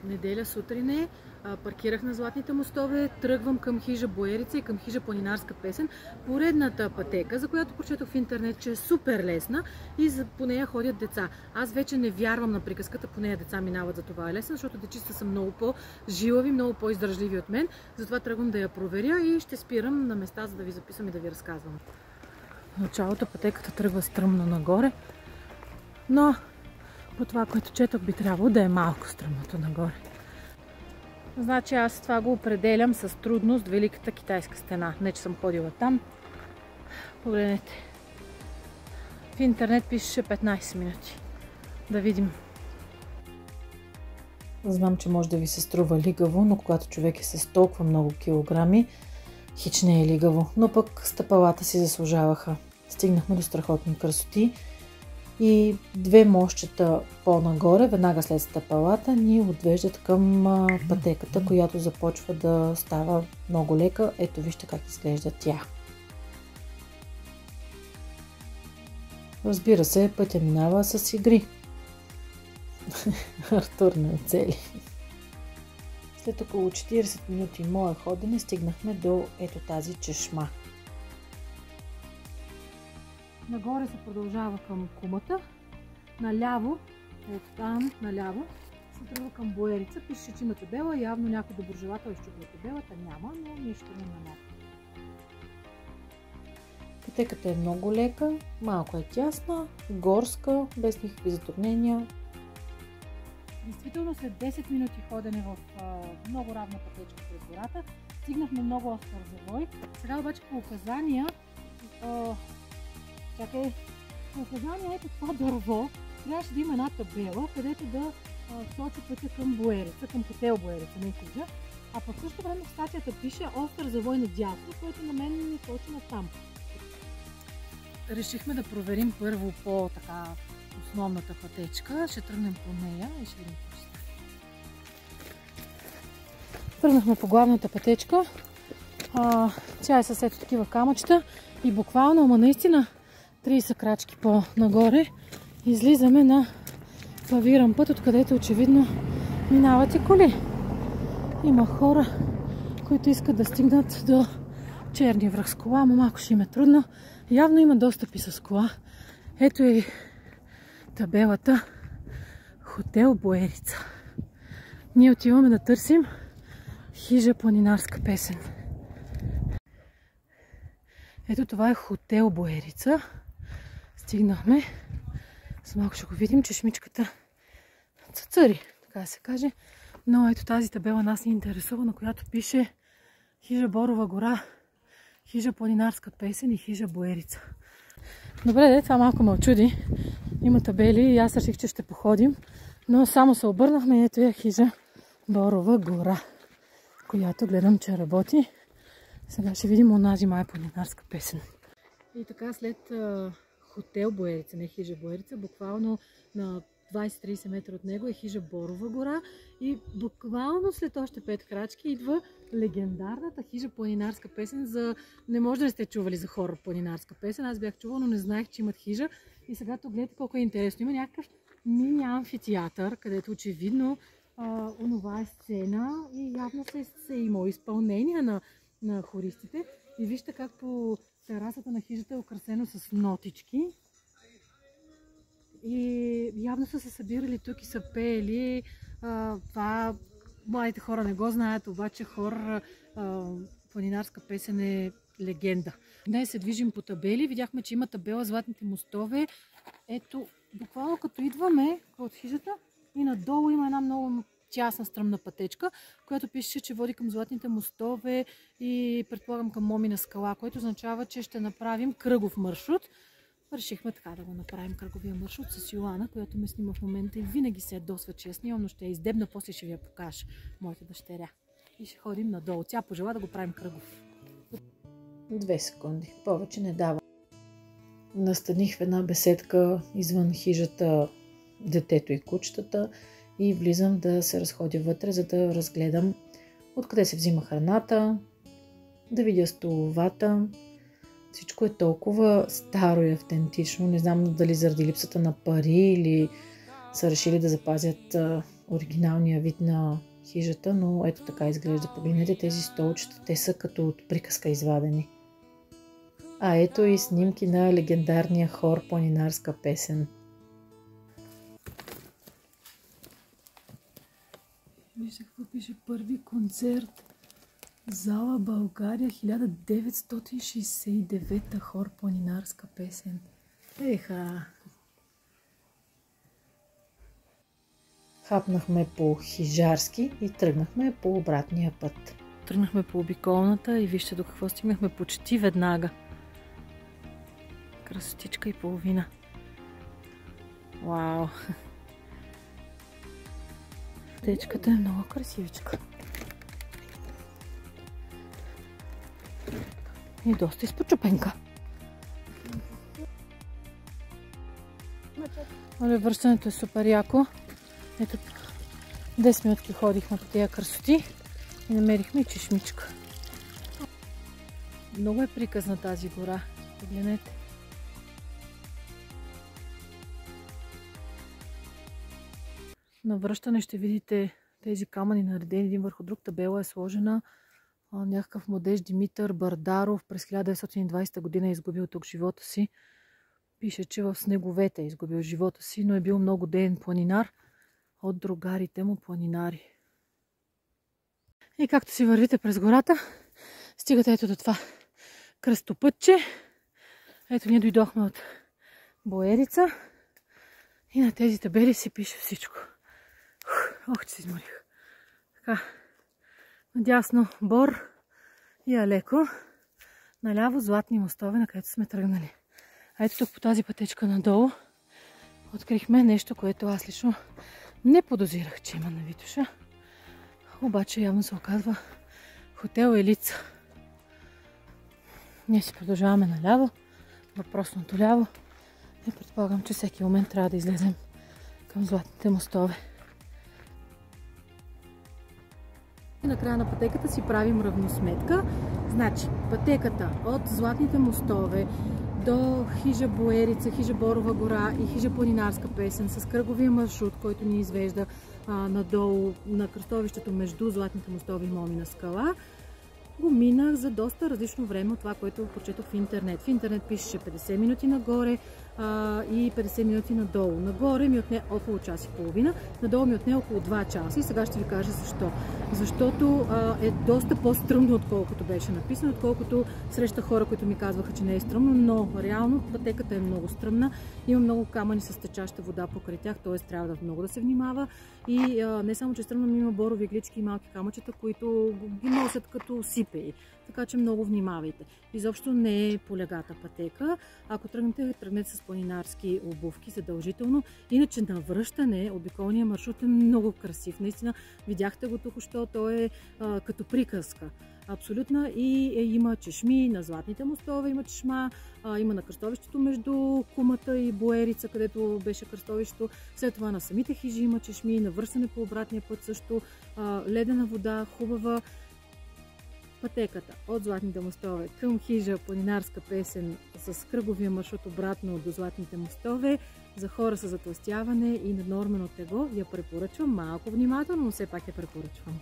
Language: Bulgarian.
Неделя сутрин е, паркирах на Златните мостове, тръгвам към хижа Боерица и към хижа Планинарска песен. Поредната пътека, за която прочетох в интернет, че е супер лесна и по нея ходят деца. Аз вече не вярвам на приказката, по нея деца минават, за това е лесна, защото дечица са много по-жилави, много по-издържливи от мен. Затова тръгвам да я проверя и ще спирам на места, за да ви записвам и да ви разказвам. В началото пътеката тръгва стръмно нагоре, но по това, което четох, би трябвало да е малко стръмното нагоре. Значи аз това го определям с трудност Великата китайска стена. Не, че съм ходила там. Погледнете. В интернет пише 15 минути. Да видим. Знам, че може да ви се струва лигаво, но когато човек е с толкова много килограми, хич не е лигаво. Но пък стъпалата си заслужаваха. Стигнахме до страхотни красоти. И две мостчета по-нагоре, веднага след стъпалата, ни отвеждат към пътеката, която започва да става много лека. Ето вижте как изглежда тя. Разбира се, пътя минава с игри. Артур не оцели. След около 40 минути мое ходене стигнахме до ето тази чешма. Нагоре се продължава към кумата. Наляво, ето там, наляво, се тръгва към Боерица. Пише, че има табела. Явно някой доброжелател изчупва табелата. Няма, но ние ще не намерим. Пътеката е много лека, малко е тясна, горска, без никакви затруднения. Действително след 10 минути ходене в много равна пътечка през гората, стигнахме много остър завой. Сега обаче по указания, по указания ето това дърво, трябваше да има една табела, където да сочи пътя към Боерица, към хотел Боерица, не хижа. А пък също време в статията пише остър завой надясно, което на мен ни сочи на там. Решихме да проверим първо по така основната пътечка. Ще тръгнем по нея и ще видим какво ще стане. Тръгнахме по главната пътечка. Тя е с ето такива камъчета и буквално, ама наистина 30 крачки по-нагоре излизаме на павиран път, откъдето очевидно минават и коли. Има хора, които искат да стигнат до Черния връх с кола, но малко ще им е трудно. Явно има достъпи с кола. Ето е табелата Хотел Боерица. Ние отиваме да търсим хижа Планинарска песен. Ето това е Хотел Боерица. Стигнахме. С малко ще го видим, че шмичката цъцъри, така да се каже. Но ето тази табела нас ни интересува, на която пише хижа Борова гора, хижа Планинарска песен и хижа Боерица. Добре, това малко ме очуди. Има табели и аз реших, че ще походим. Но само се обърнахме и ето е хижа Борова гора, която гледам, че работи. Сега ще видим онази май Планинарска песен. И така след хотел Боерица, не хижа Боерица, буквално на 20-30 метра от него е хижа Борова гора и буквално след още 5 крачки идва легендарната хижа Планинарска песен. Не може да не сте чували за хорор Планинарска песен. Аз бях чувала, но не знаех, че имат хижа. И сега тук гледате колко е интересно. Има някакъв мини амфитеатър, където очевидно онова е сцена и явно се има изпълнение на хористите. И вижте как по терасата на хижата е украсено с нотички. И явно са се събирали тук и са пеели. Това младите хора не го знаят, обаче хор Планинарска песен е легенда. Днес се движим по табели. Видяхме, че има табела Златните мостове. Ето, буквално като идваме от хижата и надолу има една много тясна стръмна пътечка, която пише, че води към Златните мостове и предполагам към Момина скала, което означава, че ще направим кръгов маршрут. Решихме така да го направим кръговия маршрут с Йоана, която ме снима в момента и винаги се ядосва, че я снимам, но ще я издебна, после ще ви я покажа, моята дъщеря. И ще ходим надолу. Тя пожела да го правим кръгов. 2 секунди. Повече не дава. Настаних в една беседка извън хижата детето и кучетата и влизам да се разходя вътре, за да разгледам откъде се взима храната, да видя столовата. Всичко е толкова старо и автентично. Не знам дали заради липсата на пари или са решили да запазят оригиналния вид на хижата, но ето така изглежда. Погледнете тези столчета, те са като от приказка извадени. А ето и снимки на легендарния хор Планинарска песен. Вижте какво пише: първи концерт, зала България, 1969 хор Планинарска песен. Еха! Хапнахме по хижарски и тръгнахме по обратния път. Тръгнахме по обиколната и вижте до какво стигнахме почти веднага. Красотичка и половина. Вау! Течката е много красивичка. И доста изпочупенка. Але връщането е супер яко. Ето 10 минутки ходихме по тези красоти и намерихме и чешмичка. Много е приказна тази гора. Погледнете. На връщане ще видите тези камъни наредени един върху друг. Табела е сложена. Някакъв младеж Димитър Бардаров през 1920 година е изгубил тук живота си. Пише, че в снеговете е изгубил живота си, но е бил много деен планинар от другарите му планинари. И както си вървите през гората, стигате ето до това кръстопътче. Ето ние дойдохме от Боерица и на тези табели си пише всичко. Ох, че се изморих. Така, надясно Бор и Алеко, наляво Златни мостове, на където сме тръгнали. А ето тук по тази пътечка надолу открихме нещо, което аз лично не подозирах, че има на Витоша. Обаче явно се оказва хотел Елица. Ние си продължаваме наляво, въпросното ляво. И предполагам, че всеки момент трябва да излезем към Златните мостове. И накрая на пътеката си правим равносметка. Значи, пътеката от Златните мостове до хижа Боерица, хижа Борова гора и хижа Планинарска песен с кръговия маршрут, който ни извежда надолу на кръстовището между Златните мостове и Момина скала, го минах за доста различно време от това, което прочетох в интернет. В интернет пишеше 50 минути нагоре и 50 минути надолу. Нагоре ми отне около час и половина, надолу ми отне около 2 часа и сега ще ви кажа защо. Защото е доста по-стръмно, отколкото беше написано, отколкото среща хора, които ми казваха, че не е стръмно, но реално пътеката е много стръмна. Има много камъни с течаща вода покрай тях, т.е. трябва много да се внимава. И не само, че стръмно, но има борови иглички и малки камъчета, които ги носят като сипеи. Така че много внимавайте. Изобщо не е полегата пътека. Ако тръгнете с планинарски обувки задължително. Иначе на връщане обиколният маршрут е много красив. Наистина видяхте го току-що, той е като приказка. Абсолютно. И има чешми на Златните мостове, има чешма, има на кръстовището между Кумата и Боерица, където беше кръстовището. След това на самите хижи има чешми, на връщане по обратния път също ледена вода, хубава. Пътеката от Златните мостове към хижа Планинарска песен с кръговия маршрут обратно до Златните мостове за хора с затлъстяване и наднормено тегло я препоръчвам малко внимателно, но все пак я препоръчвам.